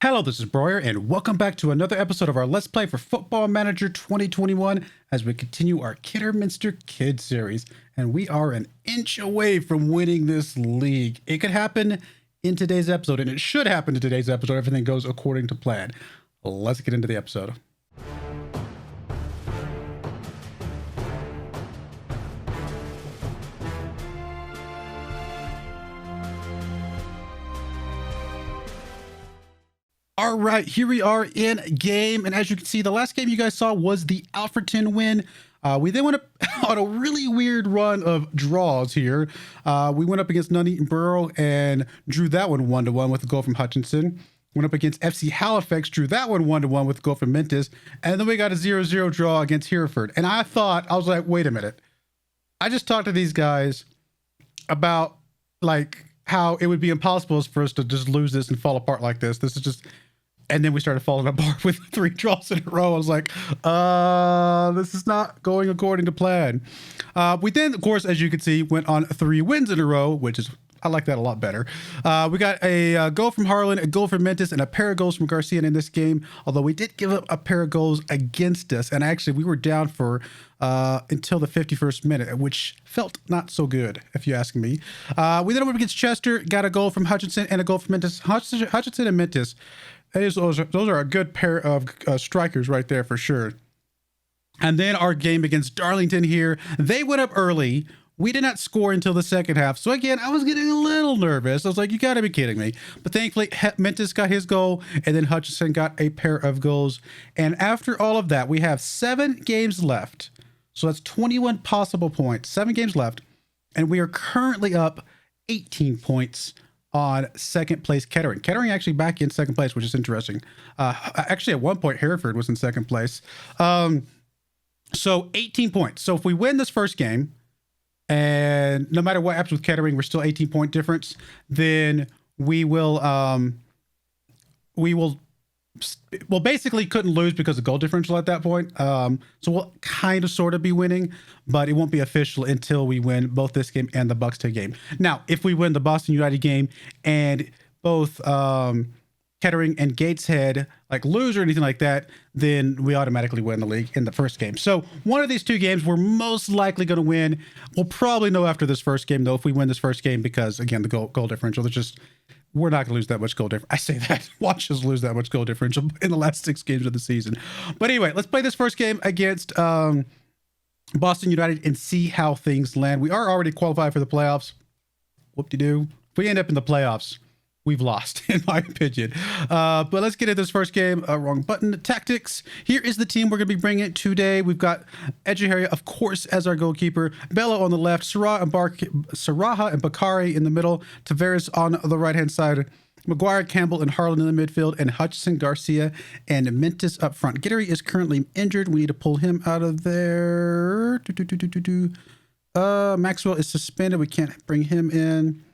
Hello, this is Broyar, and welcome back to another episode of our Let's Play for Football Manager 2021 as we continue our Kidderminster Kid series. And we are an inch away from winning this league. It could happen in today's episode, and it should happen in today's episode. Everything goes according to plan. Let's get into the episode. All right, here we are in game. And as you can see, the last game you guys saw was the Alfreton win. We then went up on a really weird run of draws here. We went up against Nuneaton Borough and drew that one 1-1 with a goal from Hutchinson. Went up against FC Halifax, drew that one 1-1 with a goal from Mentis. And then we got a 0-0 draw against Hereford. And I was like, wait a minute. I just talked to these guys about like how it would be impossible for us to just lose this and fall apart like this. This is just... And then we started falling apart with 3 draws in a row. I was like, this is not going according to plan. We then, of course, as you can see, went on 3 wins in a row, which is, I like that a lot better. We got a goal from Harlan, a goal from Mentis, and a pair of goals from Garcia in this game. Although we did give up a pair of goals against us. And actually, we were down for until the 51st minute, which felt not so good, if you ask me. We then went against Chester, got a goal from Hutchinson and a goal from Mentis. Hutchinson and Mentis. Those are a good pair of strikers right there for sure. And then our game against Darlington here, they went up early. We did not score until the second half. So again, I was getting a little nervous. I was like, you got to be kidding me. But thankfully, Mentis got his goal, and then Hutchinson got a pair of goals. And after all of that, we have 7 games left. So that's 21 possible points, 7 games left. And we are currently up 18 points on second place Kettering. Kettering actually back in second place, which is interesting. Actually, at one point, Hereford was in second place. So 18 points. So if we win this first game, and no matter what happens with Kettering, we're still 18-point difference, then we will basically couldn't lose because of goal differential at that point. So we'll kind of sort of be winning, but it won't be official until we win both this game and the Buxton game. Now, if we win the Boston United game and both Kettering and Gateshead like lose or anything like that, then we automatically win the league in the first game. So one of these 2 games we're most likely going to win. We'll probably know after this first game, though, if we win this first game, because again, the goal differential, it's just... We're not going to lose that much goal difference. I say that. Watch us lose that much goal differential in the last 6 games of the season. But anyway, let's play this first game against Boston United and see how things land. We are already qualified for the playoffs. Whoop-de-doo. If we end up in the playoffs, we've lost, in my opinion. But let's get into this first game. Wrong button. Tactics. Here is the team we're going to be bringing today. We've got Ejiharia, of course, as our goalkeeper. Bello on the left. Saraha and Bakari in the middle. Tavares on the right-hand side. Maguire, Campbell, and Harlan in the midfield. And Hutchinson, Garcia, and Mentis up front. Gittery is currently injured. We need to pull him out of there. Maxwell is suspended. We can't bring him in.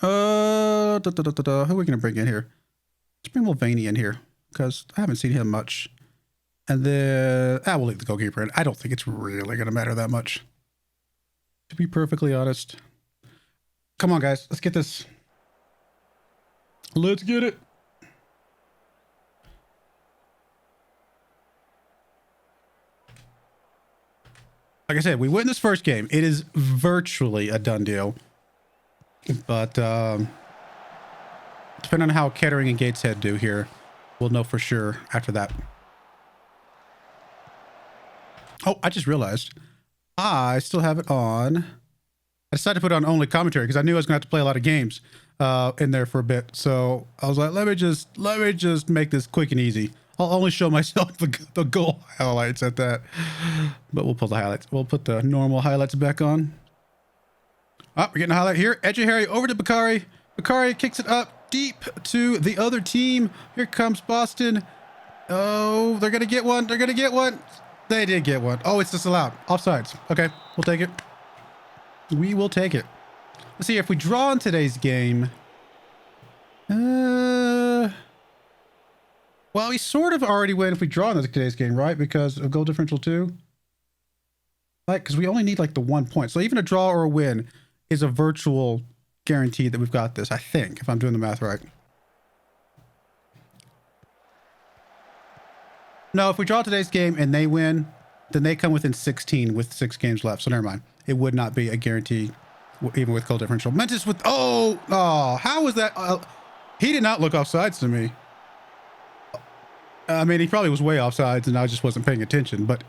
Who are we going to bring in here? Let's bring Mulvaney in here because I haven't seen him much. And then we'll leave the goalkeeper in. I don't think it's really going to matter that much, to be perfectly honest. Come on, guys. Let's get this. Let's get it. Like I said, we win this first game. It is virtually a done deal. But depending on how Kettering and Gateshead do here, we'll know for sure after that. Oh, I just realized I still have it on. I decided to put it on only commentary because I knew I was going to have to play a lot of games in there for a bit. So I was like, let me just make this quick and easy. I'll only show myself the goal highlights at that. But we'll pull the highlights. We'll put the normal highlights back on. Oh, we're getting a highlight here. Ejiharia over to Bakari. Bakari kicks it up deep to the other team. Here comes Boston. Oh, they're going to get one. They're going to get one. They did get one. Oh, it's disallowed. Offsides. Okay, we'll take it. We will take it. Let's see if we draw in today's game. Well, we sort of already win if we draw in today's game, right? Because of goal differential 2. Like, because we only need like the 1 point. So even a draw or a win is a virtual guarantee that we've got this, I think, if I'm doing the math right. No, if we draw today's game and they win, then they come within 16 with 6 games left. So never mind. It would not be a guarantee, even with goal differential. Mentis with, oh, how was that? He did not look offsides to me. I mean, he probably was way offsides and I just wasn't paying attention, but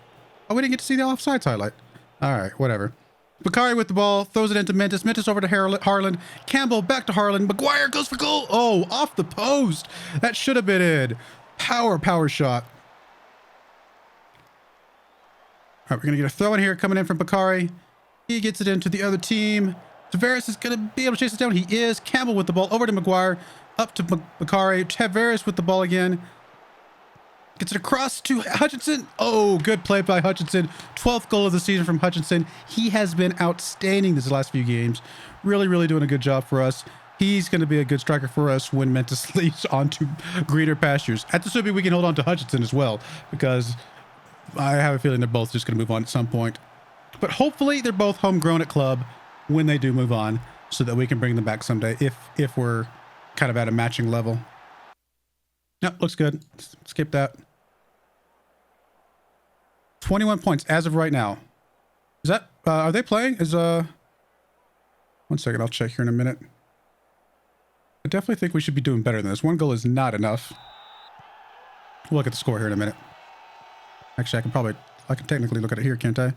we didn't get to see the offsides highlight. All right, whatever. Bakari with the ball, throws it into Mentis. Mentis over to Harlan. Campbell back to Harlan. Maguire goes for goal. Oh, off the post. That should have been in. Power shot. All right, we're going to get a throw in here coming in from Bakari. He gets it into the other team. Tavares is going to be able to chase it down. He is. Campbell with the ball over to Maguire. Up to Bakari. Tavares with the ball again. Gets it across to Hutchinson. Oh, good play by Hutchinson. 12th goal of the season from Hutchinson. He has been outstanding these last few games. Really doing a good job for us. He's going to be a good striker for us when Mentis leaves onto greener pastures. At the Subi, we can hold on to Hutchinson as well, because I have a feeling they're both just going to move on at some point. But hopefully they're both homegrown at club when they do move on, so that we can bring them back someday if we're kind of at a matching level. Yep, looks good. Skip that. 21 points as of right now. Is that, are they playing? One second, I'll check here in a minute. I definitely think we should be doing better than this. 1 goal is not enough. We'll look at the score here in a minute. Actually, I can technically look at it here, can't I?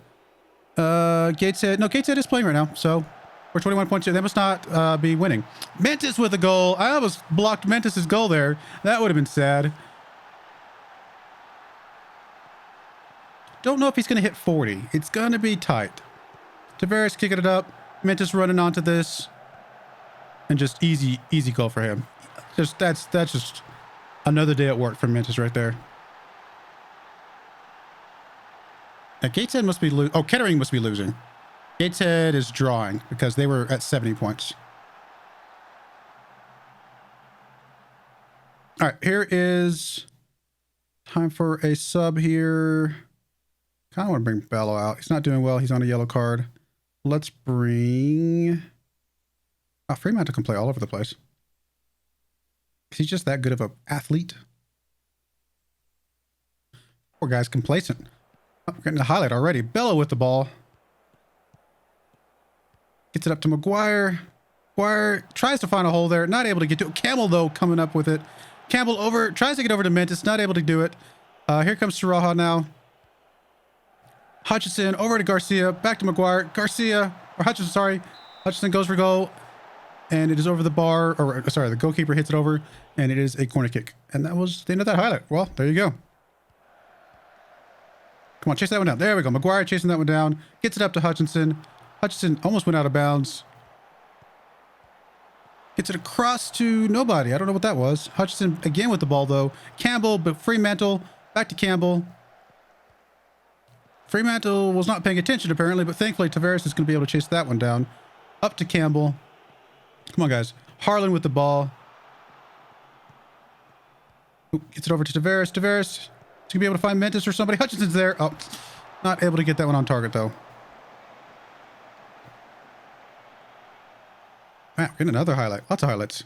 Gateshead. No, Gateshead is playing right now, so we're 21 points here. They must not be winning. Mentis with a goal. I almost blocked Mentis' goal there. That would have been sad. Don't know if he's going to hit 40. It's going to be tight. Tavares kicking it up. Mentis running onto this. And just easy goal for him. That's just another day at work for Mentis right there. Now, Gateshead must be losing. Oh, Kettering must be losing. Gateshead is drawing because they were at 70 points. All right, here is time for a sub here. Kind of want to bring Bello out. He's not doing well. He's on a yellow card. Let's bring... Fremantle can play all over the place. He's just that good of an athlete. Poor guy's complacent. Oh, we're getting the highlight already. Bello with the ball. Gets it up to Maguire. Maguire tries to find a hole there. Not able to get to it. Campbell, though, coming up with it. Campbell over. Tries to get over to Mentis. Not able to do it. Here comes Saraha now. Hutchinson over to Garcia. Back to Maguire. Garcia. Or Hutchinson, sorry. Hutchinson goes for goal. And it is over the bar. Or, sorry, the goalkeeper hits it over. And it is a corner kick. And that was the end of that highlight. Well, there you go. Come on, chase that one down. There we go. Maguire chasing that one down. Gets it up to Hutchinson. Hutchinson almost went out of bounds. Gets it across to nobody. I don't know what that was. Hutchinson again with the ball, though. Campbell, but Fremantle. Back to Campbell. Fremantle was not paying attention, apparently, but thankfully Tavares is going to be able to chase that one down. Up to Campbell. Come on, guys. Harlan with the ball. Ooh, gets it over to Tavares. Tavares is going to be able to find Mentis or somebody. Hutchinson's there. Oh, not able to get that one on target, though. Man, we're getting another highlight. Lots of highlights.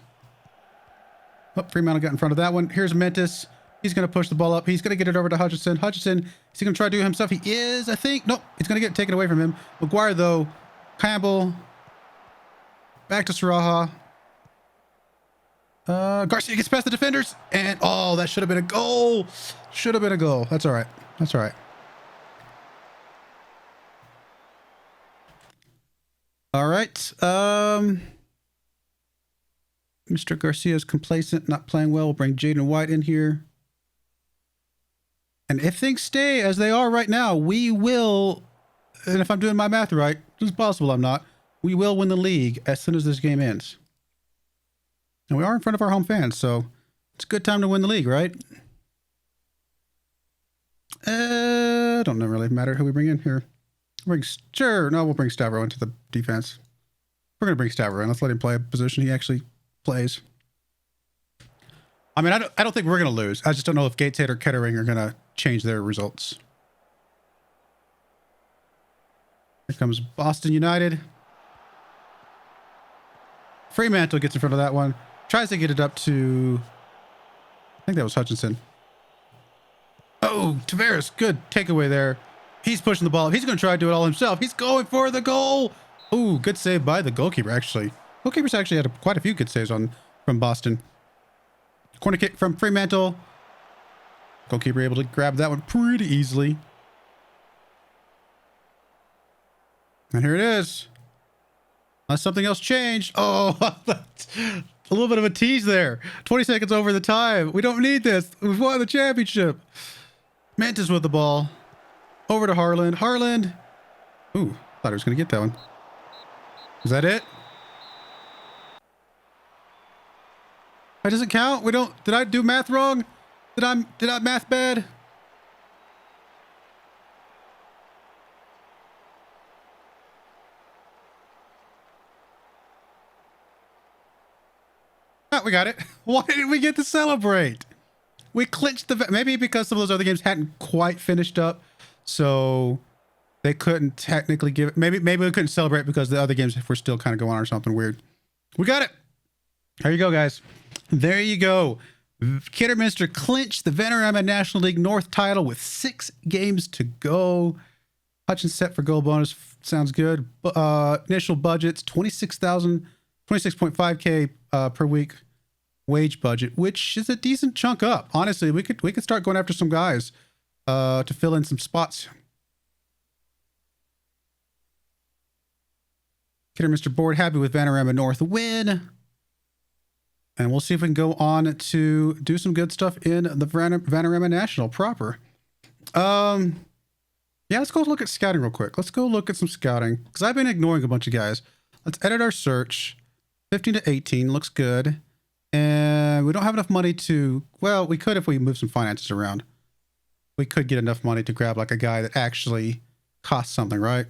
Oh, Fremantle got in front of that one. Here's Mentis. He's going to push the ball up. He's going to get it over to Hutchinson. Hutchinson, is he going to try to do it himself? He is, I think. Nope. It's going to get taken away from him. Maguire, though. Campbell. Back to Saraha. Garcia gets past the defenders. And, oh, that should have been a goal. Should have been a goal. That's all right. That's all right. All right. Mr. Garcia is complacent, not playing well. We'll bring Jaden White in here. And if things stay as they are right now, we will, and if I'm doing my math right, it's possible I'm not, we will win the league as soon as this game ends. And we are in front of our home fans, so it's a good time to win the league, right? Don't really matter who we bring in here. We'll bring Stavro into the defense. We're going to bring Stavro in. Let's let him play a position he actually plays. I mean, I don't think we're going to lose. I just don't know if Gateshead or Kettering are going to change their results. Here comes Boston United. Fremantle gets in front of that one. Tries to get it up to, I think that was Hutchinson. Oh, Tavares, good takeaway there. He's pushing the ball. He's going to try to do it all himself. He's going for the goal. Oh, good save by the goalkeeper, actually. Goalkeepers actually had quite a few good saves from Boston. Corner kick from Fremantle. Goalkeeper able to grab that one pretty easily. And here it is. Unless something else changed. Oh, a little bit of a tease there. 20 seconds over the time. We don't need this. We've won the championship. Mantis with the ball. Over to Harland. Harland. Ooh, thought he was going to get that one. Is that it? That doesn't count? We don't... Did I do math wrong? Did I math bad? Oh, we got it. Why didn't we get to celebrate? We clinched the... Maybe because some of those other games hadn't quite finished up, so they couldn't technically give it... Maybe we couldn't celebrate because the other games were still kind of going on or something weird. We got it. There you go, guys. There you go. Kidderminster clinched the Vanarama National League North title with 6 games to go. Hutchins set for goal bonus. Sounds good. Initial budgets, 26.5K per week wage budget, which is a decent chunk up. Honestly, we could start going after some guys to fill in some spots. Kidderminster board happy with Vanarama North win. And we'll see if we can go on to do some good stuff in the Vanarama National proper. Yeah, let's go look at scouting real quick. Let's go look at some scouting because I've been ignoring a bunch of guys. Let's edit our search. 15 to 18 looks good. And we don't have enough money to... Well, we could if we move some finances around. We could get enough money to grab like a guy that actually costs something, right?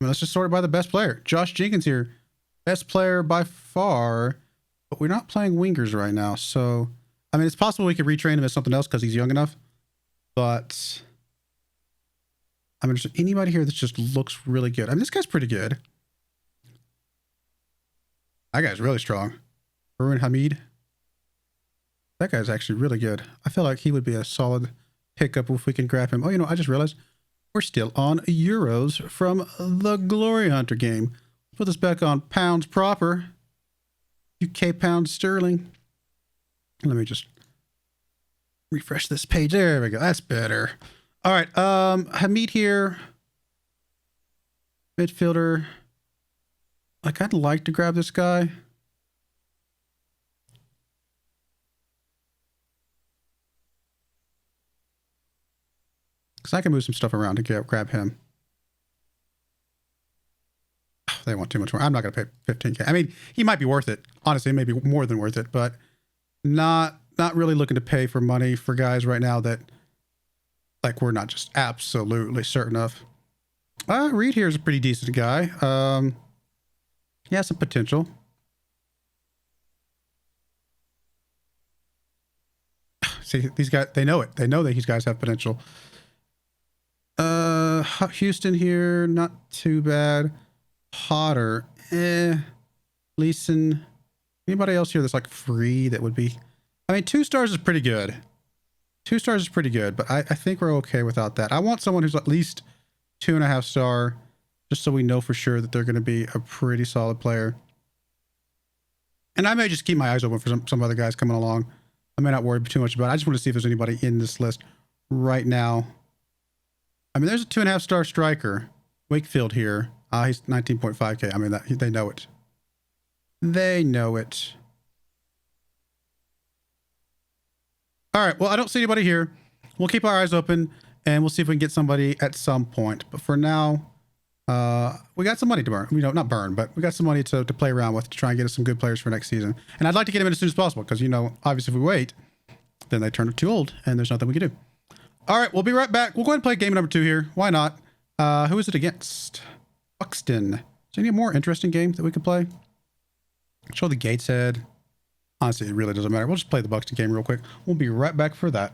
Let's just sort it by the best player. Josh Jenkins here. Best player by far. But we're not playing wingers right now. So, I mean, it's possible we could retrain him as something else because he's young enough. But, I mean, is there anybody here that just looks really good? I mean, this guy's pretty good. That guy's really strong. Arun Hamid. That guy's actually really good. I feel like he would be a solid pickup if we can grab him. Oh, you know, I just realized we're still on euros from the Glory Hunter game. Put this back on pounds proper. UK pound sterling. Let me just refresh this page. There we go. That's better. All right. Hamid here. Midfielder. Like, I'd like to grab this guy. Because I can move some stuff around to grab him. They want too much more. I'm not going to pay 15K. I mean, he might be worth it. Honestly, maybe more than worth it, but not really looking to pay for money for guys right now that, like, we're not just absolutely certain of. Reed here is a pretty decent guy. He has some potential. See, these guys, they know it. They know that these guys have potential. Houston here, not too bad. Potter, Leeson. Anybody else here that's like free that would be... I mean, 2 stars is pretty good. 2 stars is pretty good, but I think we're okay without that. I want someone who's at least 2.5 star, just so we know for sure that they're going to be a pretty solid player. And I may just keep my eyes open for some other guys coming along. I may not worry too much about it. I just want to see if there's anybody in this list right now. I mean, there's a 2.5 star striker. Wakefield here. He's 19.5K. I mean, they know it. They know it. All right. Well, I don't see anybody here. We'll keep our eyes open and we'll see if we can get somebody at some point. But for now, we got some money to burn. You know, not burn, but we got some money to play around with to try and get us some good players for next season. And I'd like to get them in as soon as possible because, you know, obviously if we wait, then they turn too old and there's nothing we can do. All right. We'll be right back. We'll go ahead and play game number 2 here. Why not? Who is it against? Buxton. Is there any more interesting game that we could play? Show the Gateshead. Honestly, it really doesn't matter. We'll just play the Buxton game real quick. We'll be right back for that.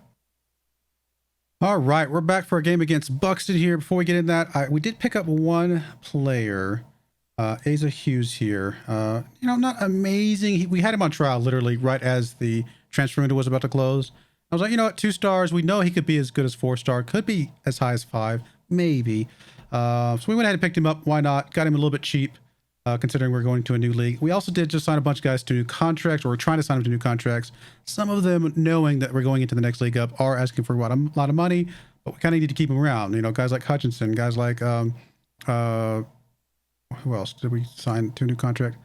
All right, we're back for a game against Buxton here. Before we get in that, we did pick up one player. Asa Hughes here. Not amazing. We had him on trial literally right as the transfer window was about to close. I was like, you know what, 2 stars. We know he could be as good as 4-star. Could be as high as 5, maybe. So we went ahead and picked him up. Why not? Got him a little bit cheap, considering we're going to a new league. We also did just sign a bunch of guys to new contracts, or we're trying to sign them to new contracts. Some of them, knowing that we're going into the next league up, are asking for a lot of money, but we kind of need to keep them around. Guys like Hutchinson, guys like who else did we sign to a new contract?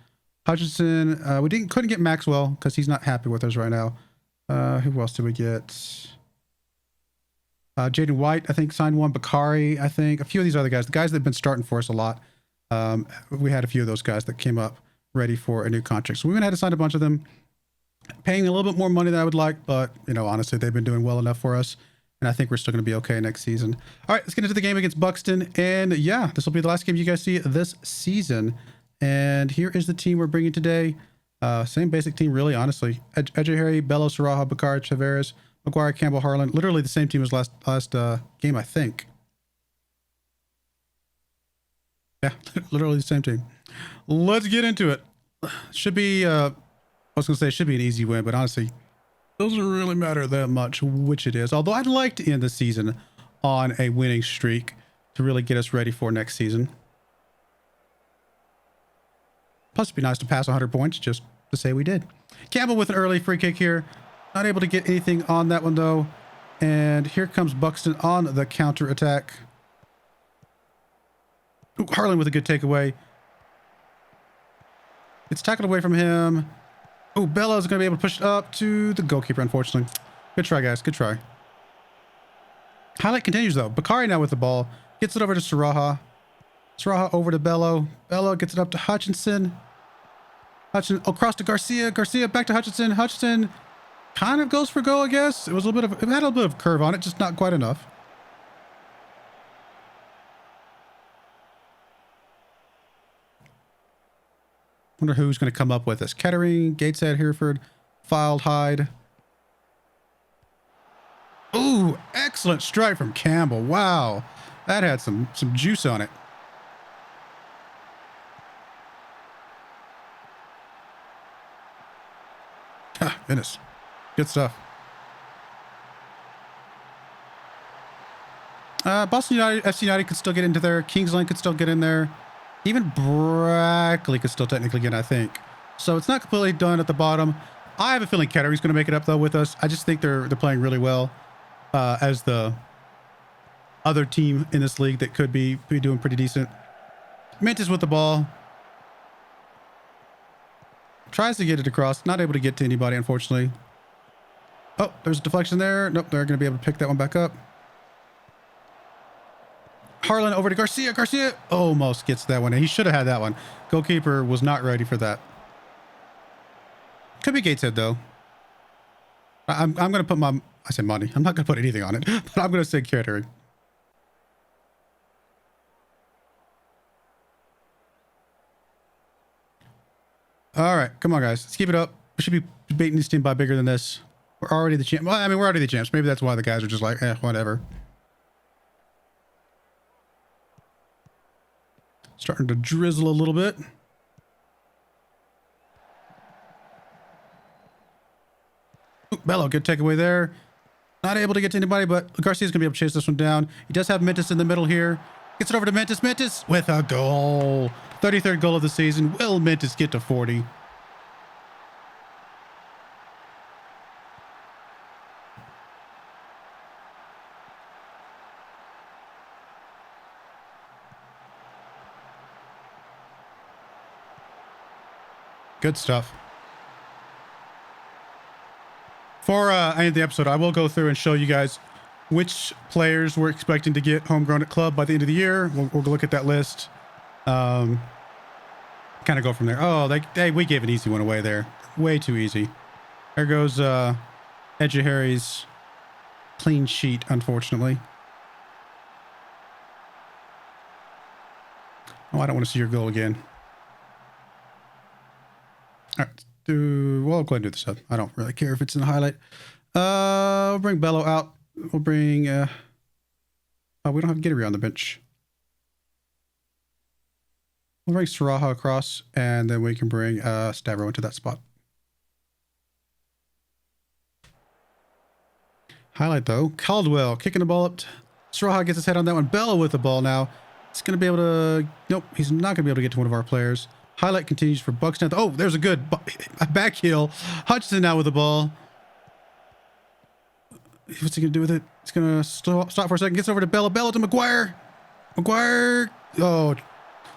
Hutchinson. We couldn't get Maxwell because he's not happy with us right now. Who else did we get? Jaden White, I think, signed one. Bakari, I think. A few of these other guys. The guys that have been starting for us a lot. We had a few of those guys that came up ready for a new contract. So we went ahead and signed a bunch of them, paying a little bit more money than I would like. But, honestly, they've been doing well enough for us. And I think we're still going to be okay next season. All right, let's get into the game against Buxton. And yeah, this will be the last game you guys see this season. And here is the team we're bringing today. Same basic team, really, honestly. Ejahari, Bello, Saraha, Bakar, Chaveras, McGuire, Campbell, Harlan. Literally the same team as last game, I think. Yeah, literally the same team. Let's get into it. Should be, I was going to say it should be an easy win, but honestly, doesn't really matter that much which it is. Although I'd like to end the season on a winning streak to really get us ready for next season. Plus, it'd be nice to pass 100 points just to say we did. Campbell with an early free kick here. Not able to get anything on that one, though. And here comes Buxton on the counter attack. Ooh, Harlan with a good takeaway. It's tackled away from him. Oh, Bella's going to be able to push it up to the goalkeeper, unfortunately. Good try, guys. Good try. Highlight continues, though. Bakari now with the ball. Gets it over to Saraha. Saraha over to Bello. Bello gets it up to Hutchinson. Hutchinson across to Garcia. Garcia back to Hutchinson. Hutchinson kind of goes for goal, I guess. It had a little bit of curve on it, just not quite enough. Wonder who's going to come up with this. Kettering, Gateshead, Hereford, Filed, Hyde. Ooh, excellent strike from Campbell. Wow. That had some juice on it. Ah, goodness. Good stuff. Boston United, FC United could still get into there. Kingsland could still get in there. Even Brackley could still technically get, I think. So it's not completely done at the bottom. I have a feeling Kettering's going to make it up, though, with us. I just think they're playing really well as the other team in this league that could be doing pretty decent. Mentis with the ball. Tries to get it across. Not able to get to anybody, unfortunately. Oh, there's a deflection there. Nope, they're going to be able to pick that one back up. Harlan over to Garcia. Garcia almost gets that one. He should have had that one. Goalkeeper was not ready for that. Could be Gateshead, though. I'm going to put I said money. I'm not going to put anything on it, but I'm going to say Kettering. All right, come on, guys. Let's keep it up. We should be beating this team by bigger than this. We're already the champ. Well, I mean, we're already the champs. Maybe that's why the guys are just like, whatever. Starting to drizzle a little bit. Ooh, Bello, good takeaway there. Not able to get to anybody, but Garcia's going to be able to chase this one down. He does have Mentis in the middle here. Gets it over to Mentis. Mentis with a goal. 33rd goal of the season. Will Mentis get to 40? Good stuff. For I end the episode, I will go through and show you guys which players we're expecting to get homegrown at club by the end of the year. We'll look at that list. Kind of go from there. Oh, we gave an easy one away there. Way too easy. There goes Ejahari's clean sheet, unfortunately. Oh, I don't want to see your goal again. All right, we'll go ahead and do this up. I don't really care if it's in the highlight. We'll bring Bello out. We'll bring, we don't have Giddery on the bench. We'll bring Sorta across, and then we can bring Stavro into that spot. Highlight though, Caldwell kicking the ball up. Sorta gets his head on that one. Bella with the ball now. He's going to be able to... Nope, he's not going to be able to get to one of our players. Highlight continues for Buxton. Oh, there's a good back heel. Hutchinson now with the ball. What's he going to do with it? He's going to stop for a second. Gets over to Bella. Bella to McGuire. McGuire. Oh,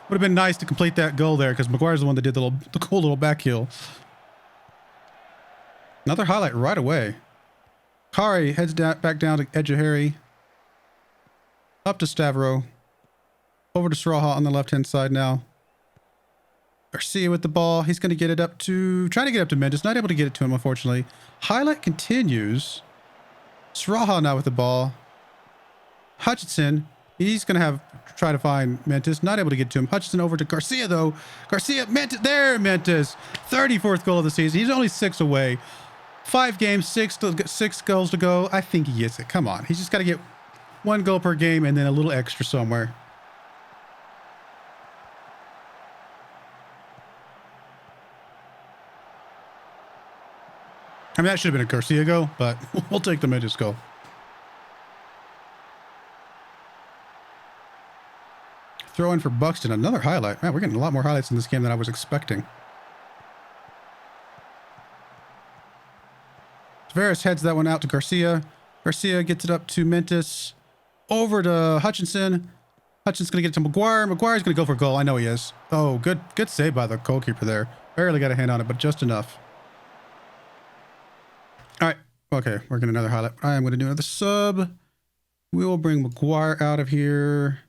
would have been nice to complete that goal there because McGuire's the one that did the cool little back heel. Another highlight right away. Kari heads back down to Edgehari. Up to Stavro. Over to Sorta on the left-hand side now. Garcia with the ball. He's going to get it up to... Trying to get up to Mendes. Not able to get it to him, unfortunately. Highlight continues. Sorta now with the ball. Hutchinson. He's going to try to find Mendes. Not able to get to him. Hutchinson over to Garcia, though. Garcia. Mendes. There, Mendes. 34th goal of the season. He's only 6 away. 5 games, 6 goals to go. I think he gets it. Come on. He's just got to get 1 goal per game and then a little extra somewhere. I mean, that should have been a Garcia goal, but we'll take the Mendes goal. Throw in for Buxton. Another highlight. Man, we're getting a lot more highlights in this game than I was expecting. Tavares heads that one out to Garcia. Garcia gets it up to Mendes. Over to Hutchinson. Hutchinson's going to get it to McGuire. McGuire's going to go for a goal. I know he is. Oh, good save by the goalkeeper there. Barely got a hand on it, but just enough. All right. Okay, we're getting another highlight. I am going to do another sub. We will bring McGuire out of here.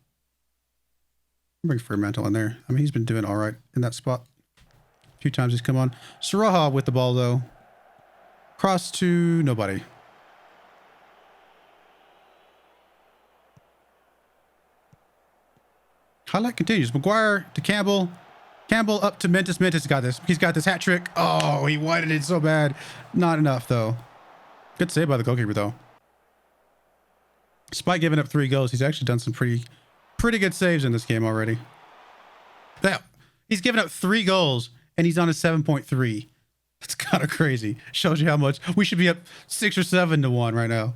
Bring Fermental in there. I mean, he's been doing all right in that spot. A few times he's come on. Sorta with the ball, though. Cross to nobody. Highlight continues. McGuire to Campbell. Campbell up to Mendes. Mendes got this. He's got this hat trick. Oh, he wanted it so bad. Not enough, though. Good save by the goalkeeper, though. Despite giving up 3 goals, he's actually done some pretty good saves in this game already. Yeah, he's given up 3 goals, and he's on a 7.3. That's kind of crazy. Shows you how much. We should be up 6 or 7 to 1 right now.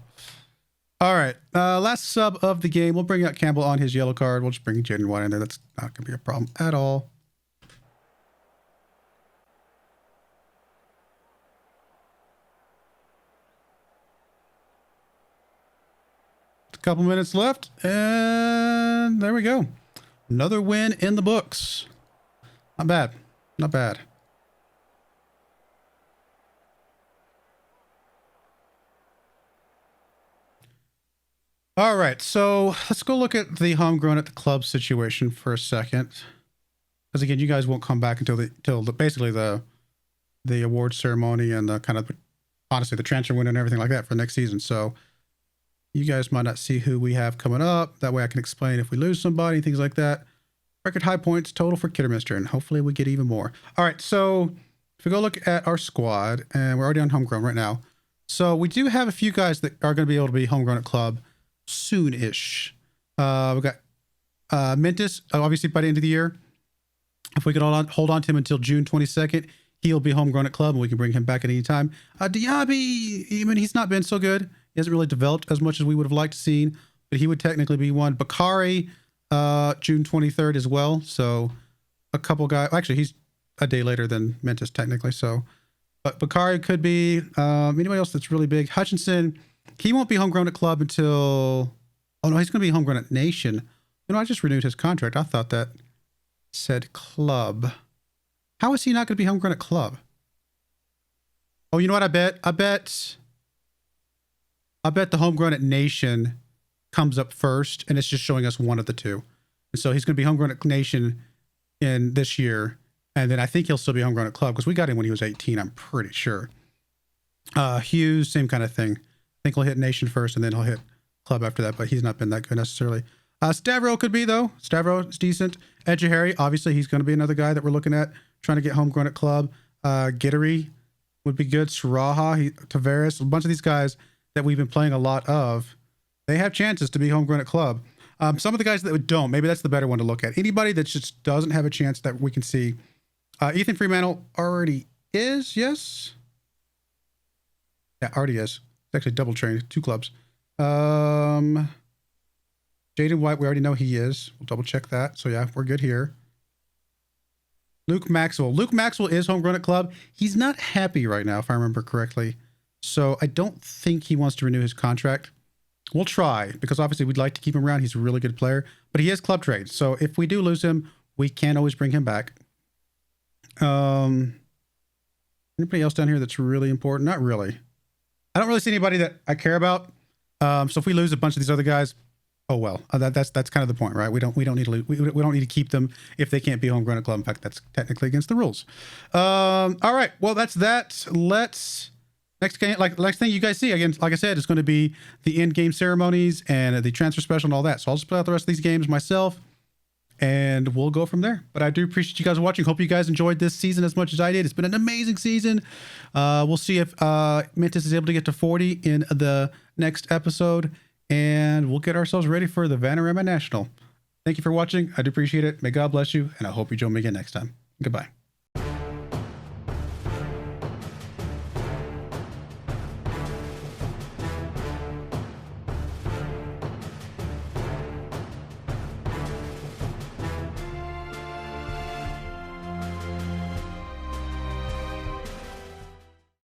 All right, last sub of the game. We'll bring out Campbell on his yellow card. We'll just bring Jaden White in there. That's not going to be a problem at all. A couple minutes left, and there we go. Another win in the books. Not bad. Not bad. All right, so let's go look at the homegrown at the club situation for a second. Because again, you guys won't come back until basically the award ceremony and the kind of, honestly, the transfer window and everything like that for next season. So you guys might not see who we have coming up. That way I can explain if we lose somebody, things like that. Record high points total for Kidderminster, and hopefully we get even more. All right, so if we go look at our squad, and we're already on homegrown right now. So we do have a few guys that are going to be able to be homegrown at club soon-ish. We've got Mendes, obviously by the end of the year. If we could hold on to him until June 22nd, he'll be homegrown at club, and we can bring him back at any time. Diaby, I mean, he's not been so good. He hasn't really developed as much as we would have liked to see, but he would technically be one. Bakari, June 23rd as well. So a couple guys, actually he's a day later than Mendes technically. So, but Bakari could be, anybody else that's really big. Hutchinson, he won't be homegrown at club until, oh no, he's going to be homegrown at Nation. You know, I just renewed his contract. I thought that said club. How is he not going to be homegrown at club? Oh, you know what? I bet the homegrown at Nation comes up first, and it's just showing us one of the two. And so he's going to be homegrown at Nation in this year, and then I think he'll still be homegrown at club because we got him when he was 18, I'm pretty sure. Hughes, same kind of thing. I think he'll hit Nation first, and then he'll hit club after that, but he's not been that good necessarily. Stavro could be, though. Stavro is decent. Edgehari, obviously, he's going to be another guy that we're looking at, trying to get homegrown at club. Gittery would be good. Sorta, Tavares, a bunch of these guys that we've been playing a lot of, they have chances to be homegrown at club. Some of the guys that don't, maybe that's the better one to look at. Anybody that just doesn't have a chance that we can see. Ethan Fremantle already is, yes? Yeah, already is. It's actually double trained, 2 clubs. Jaden White, we already know he is. We'll double check that. So yeah, we're good here. Luke Maxwell. Luke Maxwell is homegrown at club. He's not happy right now, if I remember correctly. So I don't think he wants to renew his contract. We'll try, because obviously we'd like to keep him around. He's a really good player, but he is club trade. So if we do lose him, we can always bring him back. Anybody else down here that's really important? Not really. I don't really see anybody that I care about. So if we lose a bunch of these other guys, oh well. That's kind of the point, right? We don't need to we don't need to keep them if they can't be homegrown at club. In fact, that's technically against the rules. All right. Well, that's that. Let's next game. Next thing you guys see again, like I said, it's going to be the end game ceremonies and the transfer special and all that. So I'll just play out the rest of these games myself, and we'll go from there. But I do appreciate you guys watching. Hope you guys enjoyed this season as much as I did. It's been an amazing season. We'll see if Mintus is able to get to 40 in the next episode, and we'll get ourselves ready for the Vanarama National. Thank you for watching. I do appreciate it. May God bless you, and I hope you join me again next time. Goodbye.